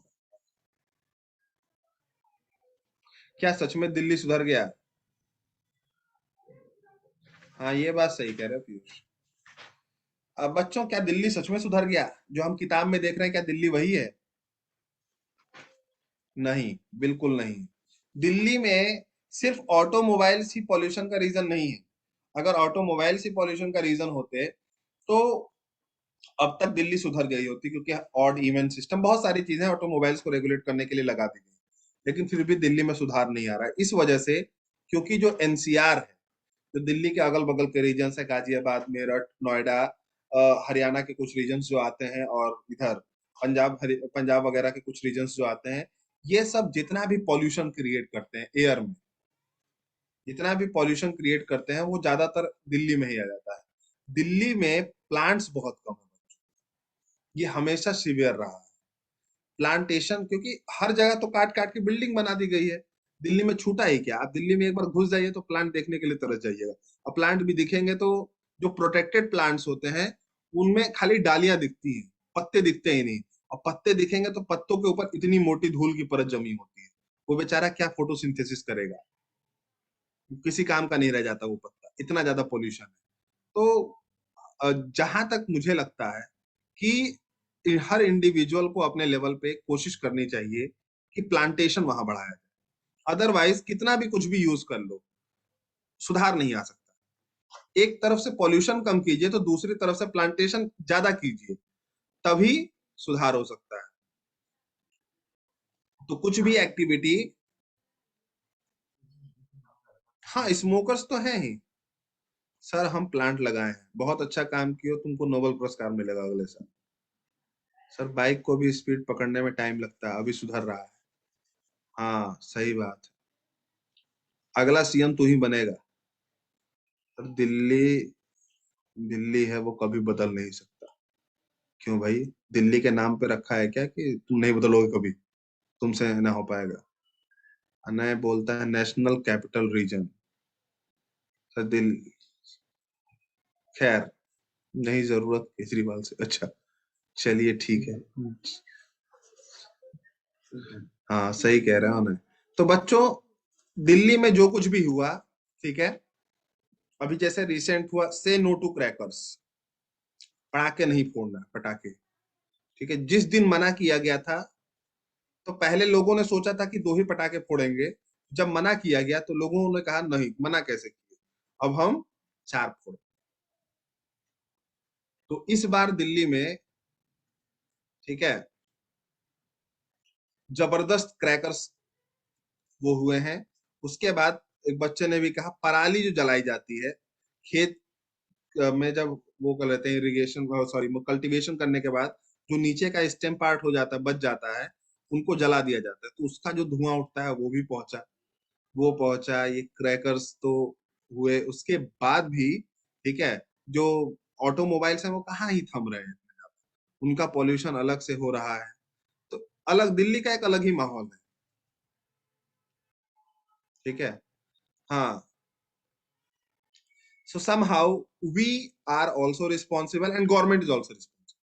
क्या सच में दिल्ली सुधर गया? हाँ ये बात सही कह रहे हो पीयूष। अब बच्चों, क्या दिल्ली सच में सुधर गया? जो हम किताब में देख रहे हैं, क्या दिल्ली वही है? नहीं, बिल्कुल नहीं। दिल्ली में सिर्फ ऑटोमोबाइल्स ही पॉल्यूशन का रीजन नहीं है। अगर ऑटोमोबाइल्स ही पॉल्यूशन का रीजन होते तो अब तक दिल्ली सुधर गई होती, क्योंकि ऑड इवन सिस्टम, बहुत सारी चीजें ऑटोमोबाइल्स को रेगुलेट करने के लिए लगा दी गई। लेकिन फिर भी दिल्ली में सुधार नहीं आ रहा है, इस वजह से क्योंकि जो एनसीआर है, जो दिल्ली के अगल बगल के रीजन है, गाजियाबाद, मेरठ, नोएडा, हरियाणा के कुछ रीजन जो आते हैं, और इधर पंजाब वगैरह के कुछ रीजन जो आते हैं, ये सब जितना भी पॉल्यूशन क्रिएट करते हैं एयर में, जितना भी पॉल्यूशन क्रिएट करते हैं, वो ज्यादातर दिल्ली में ही आ जाता है। दिल्ली में प्लांट्स बहुत कम है, ये हमेशा सिवियर रहा है। प्लांटेशन, क्योंकि हर जगह तो काट काट के बिल्डिंग बना दी गई है। दिल्ली में छूटा ही क्या? आप दिल्ली में एक बार घुस जाइए तो प्लांट देखने के लिए तरस जाइएगा। और प्लांट भी दिखेंगे तो जो प्रोटेक्टेड प्लांट्स होते हैं उनमें खाली डालियां दिखती हैं, पत्ते दिखते ही नहीं। और पत्ते दिखेंगे तो पत्तों के ऊपर इतनी मोटी धूल की परत जमी होती है, वो बेचारा क्या फोटोसिंथेसिस करेगा? किसी काम का नहीं रह जाता वो पत्ता, इतना ज्यादा पोल्यूशन है। तो जहां तक मुझे लगता है कि हर इंडिविजुअल को अपने लेवल पे कोशिश करनी चाहिए कि प्लांटेशन वहां बढ़ाया जाए। अदरवाइज कितना भी कुछ भी यूज कर लो, सुधार नहीं आ सकता। एक तरफ से पॉल्यूशन कम कीजिए तो दूसरी तरफ से प्लांटेशन ज्यादा कीजिए, तभी सुधार हो सकता है। तो कुछ भी एक्टिविटी, हाँ स्मोकर्स तो हैं ही। सर हम प्लांट लगाए हैं, बहुत अच्छा काम किया, तुमको नोबेल पुरस्कार मिलेगा अगले साल। सर बाइक को भी स्पीड पकड़ने में टाइम लगता है, अभी सुधर रहा है। हाँ सही बात। अगला सीएम तू ही बनेगा। सर दिल्ली, दिल्ली है वो कभी बदल नहीं सकता। क्यों भाई, दिल्ली के नाम पे रखा है क्या कि तुम नहीं बदलोगे कभी, तुमसे ना हो पाएगा? अनय बोलता है नेशनल कैपिटल रीजन। सर दिल, खैर नहीं जरूरत केजरीवाल से। अच्छा चलिए ठीक है। हाँ सही कह रहे हो ना। तो बच्चों, दिल्ली में जो कुछ भी हुआ, ठीक है, अभी जैसे रिसेंट हुआ, से नो टू क्रैकर्स, पटाखे नहीं फोड़ना, पटाखे। ठीक है, जिस दिन मना किया गया था, तो पहले लोगों ने सोचा था कि दो ही पटाखे फोड़ेंगे, जब मना किया गया तो लोगों ने कहा नहीं, मना कैसे किए, अब हम 4 फोड़े। तो इस बार दिल्ली में, ठीक है, जबरदस्त क्रैकर्स वो हुए हैं। उसके बाद एक बच्चे ने भी कहा पराली जो जलाई जाती है खेत में, जब वो कर लेते हैं इरिगेशन, सॉरी कल्टीवेशन करने के बाद जो नीचे का स्टेम पार्ट हो जाता है, बच जाता है, उनको जला दिया जाता है, तो उसका जो धुआं उठता है वो भी पहुंचा, वो पहुंचा। ये क्रैकर्स तो हुए। उसके बाद भी, ठीक है, जो ऑटोमोबाइल्स हैं वो कहाँ ही थम रहे हैं, उनका पॉल्यूशन अलग से हो रहा है। तो अलग, दिल्ली का एक अलग ही माहौल है, ठीक है। हाँ, so somehow we are also responsible and government is also responsible।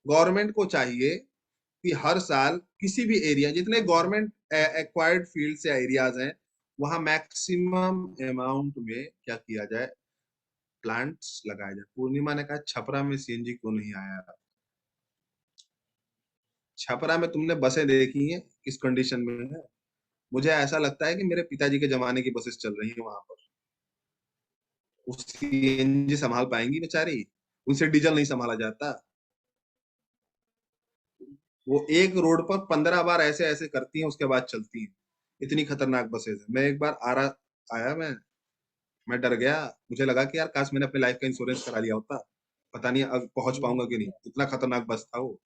Government को चाहिए कि हर साल किसी भी एरिया, जितने गवर्नमेंट एक्वायर्ड फील्ड्स या एरियाज हैं, वहां मैक्सिमम अमाउंट में क्या किया जाए, प्लांट्स लगाया जाए। पूर्णिमा ने कहा छपरा में सीएनजी क्यों नहीं आया? छपरा में तुमने बसें देखी हैं किस कंडीशन में है? मुझे ऐसा लगता है कि मेरे पिताजी के जमाने की बसेस चल रही हैं वहां पर। वो सीएनजी संभाल पाएंगी बेचारी? उनसे डीजल नहीं संभाला जाता। वो एक रोड पर 15 बार ऐसे ऐसे करती हैं, उसके बाद चलती हैं। इतनी खतरनाक बसेस है। मैं एक बार आया, मैं डर गया। मुझे लगा कि यार काश मैंने अपने लाइफ का इंश्योरेंस करा लिया होता, पता नहीं अब पहुंच पाऊंगा कि नहीं। इतना खतरनाक बस था वो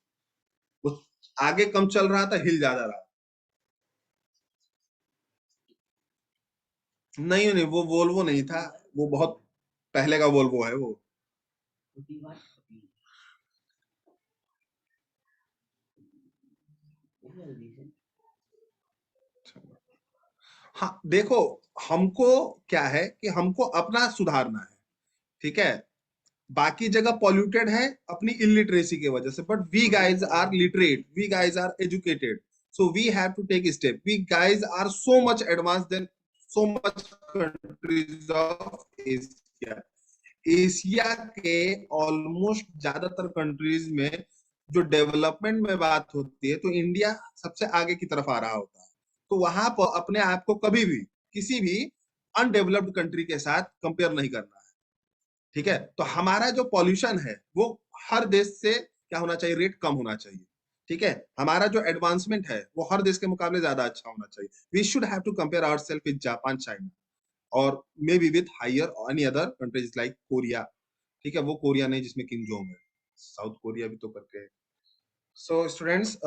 आगे कम चल रहा था, हिल ज्यादा रहा। नहीं नहीं, वो वोल्वो नहीं था, वो बहुत पहले का वोल्वो है वो। हाँ देखो, हमको क्या है कि हमको अपना सुधारना है, ठीक है। बाकी जगह पॉल्यूटेड है अपनी इलिटरेसी की वजह से, but we guys are literate, we guys are educated, so we have to take step. We guys are so much advance than so much countries of Asia. Asia के ऑलमोस्ट ज्यादातर countries में जो development में बात होती है तो India सबसे आगे की तरफ आ रहा होता है। तो वहां पर अपने आप को कभी भी किसी भी अनडेवलप्ड कंट्री के साथ कंपेयर नहीं करना है, ठीक है। तो हमारा जो पॉल्यूशन है वो हर देश से क्या होना चाहिए, रेट कम होना चाहिए, ठीक है। हमारा जो एडवांसमेंट है वो हर देश के मुकाबले ज्यादा अच्छा होना चाहिए। We should have to compare ourself with Japan, China, और maybe with higher any other countries like Korea, ठीक है। वो कोरिया नहीं जिसमें किम जोंग है, साउथ कोरिया भी तो करके है। सो स्टूडेंट्स,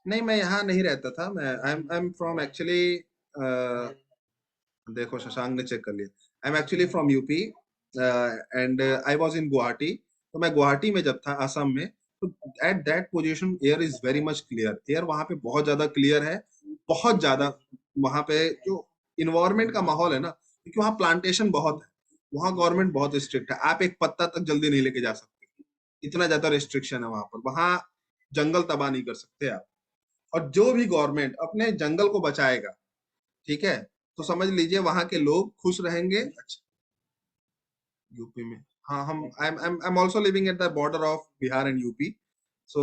नहीं मैं यहाँ नहीं रहता था। मैं आई एम फ्रॉम एक्चुअली, देखो शशांक ने चेक कर लिया, I am actually from UP and I was in Guwahati. तो मैं गुवाहाटी में जब था, असम में, तो at that position air is very much clear. Air वहां पे बहुत ज्यादा क्लियर है, बहुत ज्यादा। वहां पे जो इन्वायरमेंट का माहौल है ना, क्योंकि वहाँ प्लांटेशन बहुत है, वहाँ गवर्नमेंट बहुत स्ट्रिक्ट है। आप एक पत्ता तक जल्दी नहीं लेके जा सकते, इतना ज्यादा रिस्ट्रिक्शन है वहां पर। वहाँ जंगल तबाह नहीं कर सकते आप। और जो भी गवर्नमेंट अपने जंगल को बचाएगा, ठीक है, तो समझ लीजिए वहां के लोग खुश रहेंगे। अच्छा, यूपी में, हाँ, हम I am also living at the border of Bihar and UP. So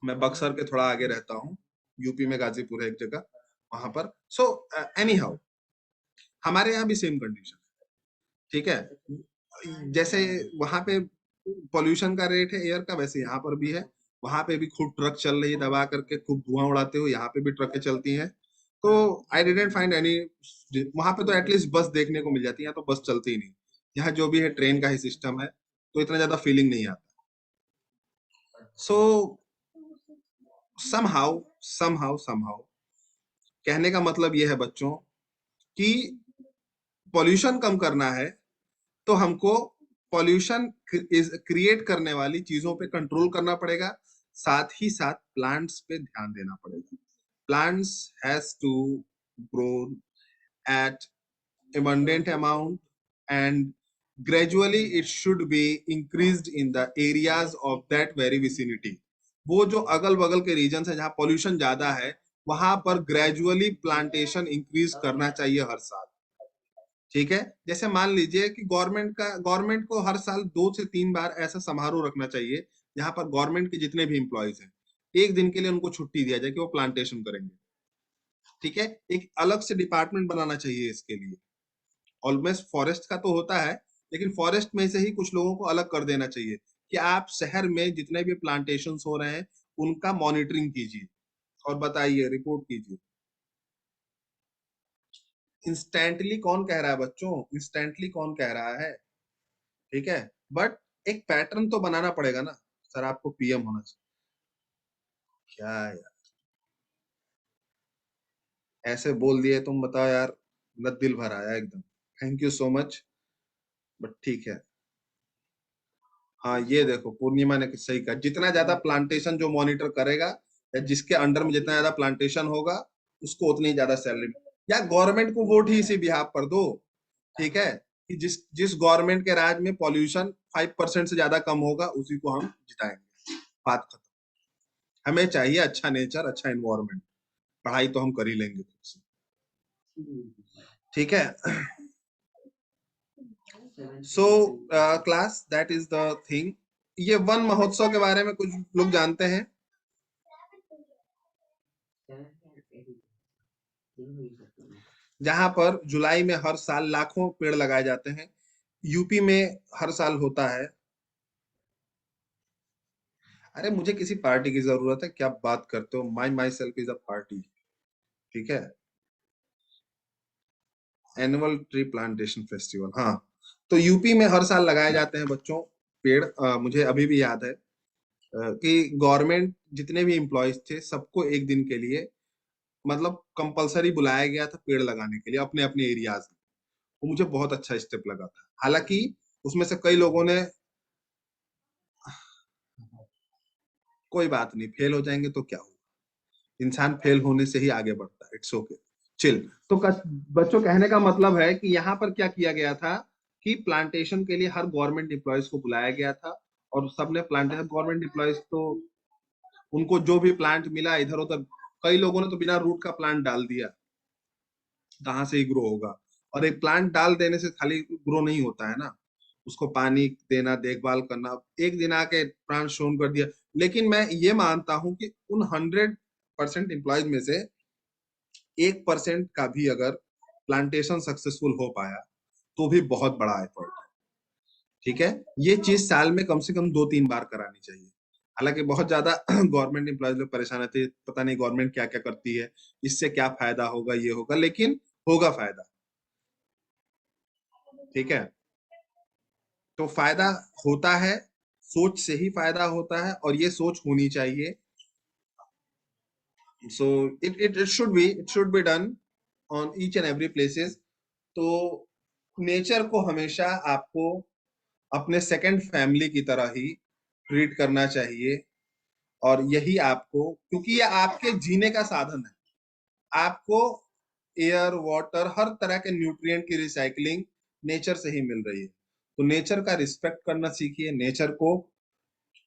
मैं बक्सर के थोड़ा आगे रहता हूँ, यूपी में गाजीपुर है एक जगह, वहां पर। सो एनी हाउ, हमारे यहाँ भी सेम कंडीशन है, ठीक है। जैसे वहां पे पॉल्यूशन का रेट है एयर का, वैसे यहाँ पर भी है। वहां पे भी खूब ट्रक चल रही है, दबा करके खूब धुआं उड़ाते हुए, यहाँ पे भी ट्रकें चलती हैं। तो आई डिडंट फाइंड एनी। वहां पे तो एटलीस्ट बस देखने को मिल जाती है, यहाँ तो बस चलती ही नहीं। यहाँ जो भी है ट्रेन का ही सिस्टम है, तो इतना ज्यादा फीलिंग नहीं आता। सो समहाउ समहाउ समहाउ कहने का मतलब ये है बच्चों कि पॉल्यूशन कम करना है तो हमको पॉल्यूशन क्रिएट करने वाली चीजों पे कंट्रोल करना पड़ेगा, साथ ही साथ प्लांट्स पे ध्यान देना पड़ेगा। Plants has to grow at abundant amount, and gradually it should be increased in the areas of that very vicinity। वो जो अगल बगल के रीजन है जहाँ पॉल्यूशन ज्यादा है, वहां पर ग्रेजुअली प्लांटेशन इंक्रीज करना चाहिए हर साल, ठीक है। जैसे मान लीजिए कि गवर्नमेंट को हर साल 2 से 3 बार ऐसा समारोह रखना चाहिए जहां पर गवर्नमेंट के जितने भी एम्प्लॉयज हैं, एक दिन के लिए उनको छुट्टी दिया जाए कि वो प्लांटेशन करेंगे। ठीक है, एक अलग से डिपार्टमेंट बनाना चाहिए इसके लिए। ऑलमोस्ट फॉरेस्ट का तो होता है, लेकिन फॉरेस्ट में से ही कुछ लोगों को अलग कर देना चाहिए कि आप शहर में जितने भी प्लांटेशन हो रहे हैं उनका मॉनिटरिंग कीजिए और बताइए, रिपोर्ट कीजिए। इंस्टेंटली कौन कह रहा है बच्चों, इंस्टेंटली कौन कह रहा है? ठीक है, बट एक पैटर्न तो बनाना पड़ेगा ना। सर आपको पीएम होना चाहिए, क्या यार ऐसे बोल दिए तुम, बताओ यार, मेरा दिल भर आया एकदम। Thank you so much, but ठीक है। हाँ ये देखो पूर्णिमा ने सही कहा, जितना ज्यादा प्लांटेशन जो मॉनिटर करेगा या जिसके अंडर में जितना ज्यादा प्लांटेशन होगा उसको उतनी ज्यादा सैलरी। या गवर्नमेंट को वोट ही इसी बिहाफ पर दो। ठीक है, कि जिस जिस गवर्नमेंट के राज में पॉल्यूशन 5% से ज्यादा कम होगा उसी को हम जिताएंगे। बात खत्म। हमें चाहिए अच्छा नेचर, अच्छा एनवायरनमेंट, पढ़ाई तो हम कर ही लेंगे खुद से। ठीक है, so class that is the thing. ये वन महोत्सव के बारे में कुछ लोग जानते हैं? जहां पर जुलाई में हर साल लाखों पेड़ लगाए जाते हैं। यूपी में हर साल होता है। अरे मुझे किसी पार्टी की जरूरत है, क्या बात करते हो, my self is a party. ठीक है, एनुअल ट्री प्लांटेशन फेस्टिवल, हाँ। तो यूपी में हर साल लगाए जाते हैं बच्चों पेड़। मुझे अभी भी याद है कि गवर्नमेंट जितने भी एम्प्लॉयज थे सबको एक दिन के लिए मतलब कंपलसरी बुलाया गया था पेड़ लगाने के लिए अपने अपने एरियाज में। वो मुझे बहुत अच्छा स्टेप लगा था। हालांकि उसमें से कई लोगों ने, कोई बात नहीं, फेल हो जाएंगे तो क्या होगा, इंसान फेल होने से ही आगे बढ़ता है, इट्स ओके, चिल। तो बच्चों कहने का मतलब है कि यहाँ पर क्या किया गया था कि प्लांटेशन के लिए हर गवर्नमेंट एम्प्लॉयज को बुलाया गया था और सबने प्लांटेशन, गवर्नमेंट एम्प्लॉयज तो उनको जो भी प्लांट मिला इधर उधर, कई लोगों ने तो बिना रूट का प्लांट डाल दिया, कहाँ से ही ग्रो होगा। और एक प्लांट डाल देने से खाली ग्रो नहीं होता है ना, उसको पानी देना, देखभाल करना। एक दिन आके प्लांट शोन कर दिया। लेकिन मैं ये मानता हूं कि उन 100% एम्प्लॉयज में से 1% का भी अगर प्लांटेशन सक्सेसफुल हो पाया तो भी बहुत बड़ा एफर्ट है। ठीक है, ये चीज साल में कम से कम 2-3 बार करानी चाहिए। हालांकि बहुत ज्यादा गवर्नमेंट एम्प्लॉयज लोग परेशान रहते हैं, पता नहीं गवर्नमेंट क्या क्या करती है, इससे क्या फायदा होगा, ये होगा, लेकिन होगा फायदा। ठीक है, तो फायदा होता है, सोच से ही फायदा होता है और ये सोच होनी चाहिए। So it should be done on each and every places. तो नेचर को हमेशा आपको अपने सेकंड फैमिली की तरह ही ट्रीट करना चाहिए। और यही आपको, क्योंकि ये आपके जीने का साधन है, आपको एयर वाटर हर तरह के न्यूट्रिएंट की रिसाइकलिंग नेचर से ही मिल रही है। तो नेचर का रिस्पेक्ट करना सीखिए, नेचर को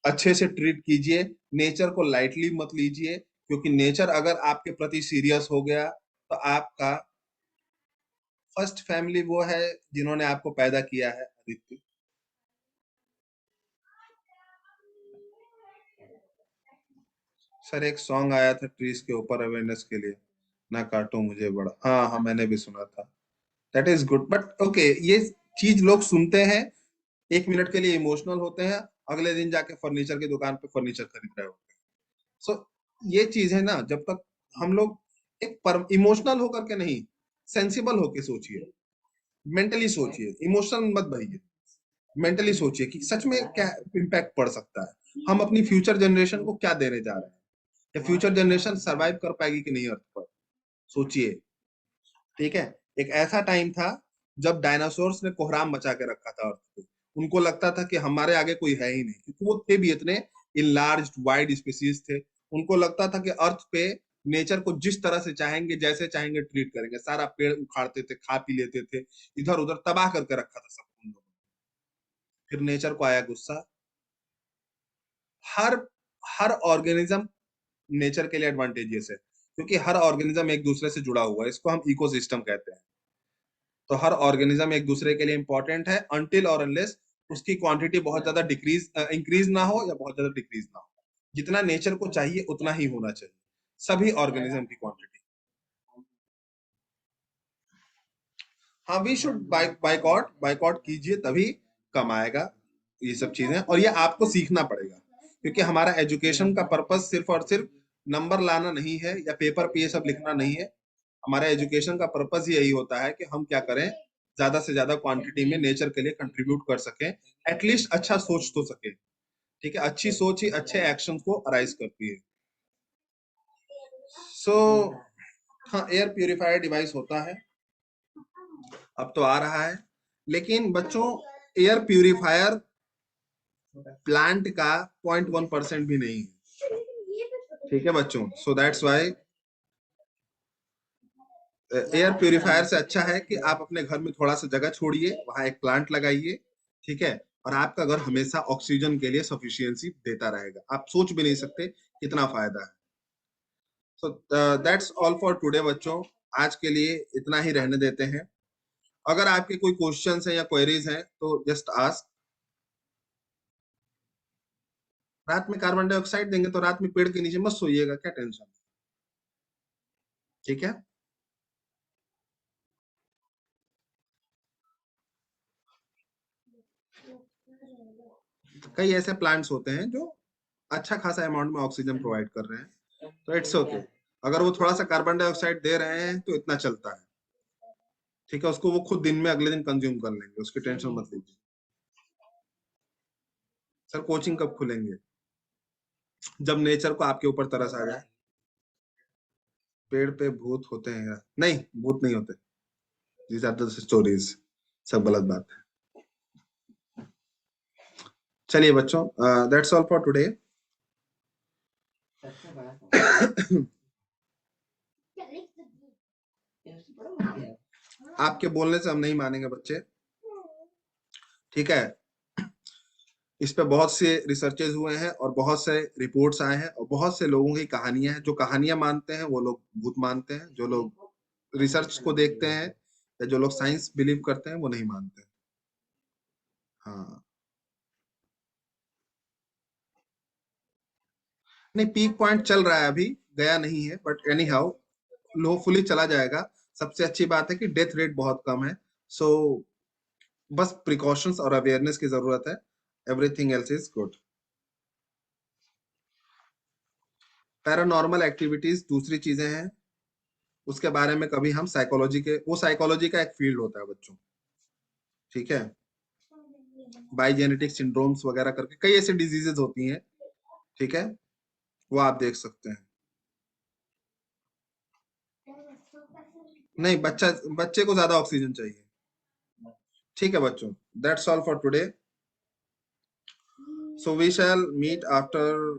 अच्छे से ट्रीट कीजिए, नेचर को लाइटली मत लीजिए, क्योंकि नेचर अगर आपके प्रति सीरियस हो गया तो आपका फर्स्ट फैमिली वो है जिन्होंने आपको पैदा किया है, आदित्य। सर एक सॉन्ग आया था ट्रीज के ऊपर अवेयरनेस के लिए, ना काटो मुझे बड़ा, हाँ हाँ मैंने भी सुना था। That is good, but okay, ये चीज लोग सुनते हैं, 1 मिनट के लिए इमोशनल होते हैं, अगले दिन जाके फर्नीचर की दुकान पे फर्नीचर खरीद रहे होते हैं। सो ये चीज है ना, जब तक हम लोग एक पर इमोशनल होकर के नहीं, सेंसिबल होके सोचिए, मेंटली सोचिए, इमोशनल मत भइए, मेंटली सोचिए कि सच में क्या इम्पैक्ट पड़ सकता है, हम अपनी फ्यूचर जनरेशन को क्या देने जा रहे हैं, या फ्यूचर जनरेशन सरवाइव कर पाएगी कि नहीं अर्थ पर, सोचिए। ठीक है, एक ऐसा टाइम था जब डायनासोर्स ने कोहराम मचा के रखा था अर्थ पे, उनको लगता था कि हमारे आगे कोई है ही नहीं, क्योंकि वो थे भी इतने इनलार्ज वाइड स्पीसीज थे। उनको लगता था कि अर्थ पे नेचर को जिस तरह से चाहेंगे, जैसे चाहेंगे ट्रीट करेंगे, सारा पेड़ उखाड़ते थे, खा पी लेते थे, इधर उधर तबाह करके रखा था सब उन लोगों ने। फिर नेचर को आया गुस्सा। हर हर ऑर्गेनिज्म नेचर के लिए एडवांटेजियस है, क्योंकि हर ऑर्गेनिज्म एक दूसरे से जुड़ा हुआ है, इसको हम इकोसिस्टम कहते हैं। तो हर ऑर्गेनिज्म एक दूसरे के लिए इंपॉर्टेंट है अनटिल और अनलेस उसकी क्वांटिटी बहुत ज्यादा डिक्रीज इंक्रीज ना हो या बहुत ज्यादा डिक्रीज ना हो। जितना नेचर को चाहिए उतना ही होना चाहिए, सभी ऑर्गेनिज्म की क्वांटिटी। हाँ, वी शुड बाइकआउट कीजिए, तभी कम आएगा ये सब चीजें। और ये आपको सीखना पड़ेगा, क्योंकि हमारा एजुकेशन का पर्पस सिर्फ और सिर्फ नंबर लाना नहीं है या पेपर पे ये सब लिखना नहीं है। हमारा एजुकेशन का पर्पस यही होता है कि हम क्या करें, ज्यादा से ज्यादा क्वांटिटी में नेचर के लिए कंट्रीब्यूट कर सकें, एटलीस्ट अच्छा सोच तो सके। ठीक है, अच्छी सोच ही अच्छे एक्शन को अराइज करती है। सो हाँ, एयर प्यूरिफायर डिवाइस होता है, अब तो आ रहा है, लेकिन बच्चों एयर प्यूरिफायर प्लांट का 0.1% भी नहीं है। ठीक है बच्चों, so that's why air purifier से अच्छा है कि आप अपने घर में थोड़ा सा जगह छोड़िए, वहां एक प्लांट लगाइए। ठीक है, और आपका घर हमेशा ऑक्सीजन के लिए सफिशियंसी देता रहेगा, आप सोच भी नहीं सकते कितना फायदा है। So that's all for today बच्चों, आज के लिए इतना ही रहने देते हैं। अगर आपके कोई क्वेश्चंस हैं या क्वेरीज हैं तो जस्ट आस्क। रात में कार्बन डाइऑक्साइड देंगे तो रात में पेड़ के नीचे मत सोइएगा, क्या टेंशन। ठीक है, कई ऐसे प्लांट्स होते हैं जो अच्छा खासा अमाउंट में ऑक्सीजन प्रोवाइड कर रहे हैं, तो इट्स ओके। अगर वो थोड़ा सा कार्बन डाइऑक्साइड दे रहे हैं तो इतना चलता है। ठीक है, उसको वो खुद दिन में अगले दिन कंज्यूम कर लेंगे, उसकी टेंशन मत लीजिए। सर कोचिंग कब खुलेंगे? जब नेचर को आपके ऊपर तरस आ जाए। पेड़ पे भूत होते हैं यार? नहीं, भूत नहीं होते, दीज आर द स्टोरीज, सब गलत बात है। चलिए बच्चों, दैट्स ऑल फॉर टुडे। आपके बोलने से हम नहीं मानेंगे बच्चे, ठीक है। इस पे बहुत से रिसर्चेस हुए हैं और बहुत से रिपोर्ट्स आए हैं और बहुत से लोगों की कहानियां हैं। जो कहानियां मानते हैं वो लोग भूत मानते हैं, जो लोग रिसर्च को देखते हैं या जो लोग साइंस बिलीव करते हैं वो नहीं मानते। हाँ, नहीं, पीक पॉइंट चल रहा है अभी, गया नहीं है, but any how low fully चला जाएगा। सबसे अच्छी बात है कि डेथ रेट बहुत कम है। सो बस प्रिकॉशंस और अवेयरनेस की जरूरत है, everything else is good. Paranormal activities दूसरी चीजें हैं, उसके बारे में कभी हम वो साइकोलॉजी का एक फील्ड होता है बच्चों। ठीक है, बायोजेनेटिक सिंड्रोम्स वगैरह करके कई ऐसी डिजीजेस होती हैं। ठीक है, वो आप देख सकते हैं। नहीं, बच्चे को ज्यादा ऑक्सीजन चाहिए। ठीक है बच्चों, that's all for today. So we shall meet after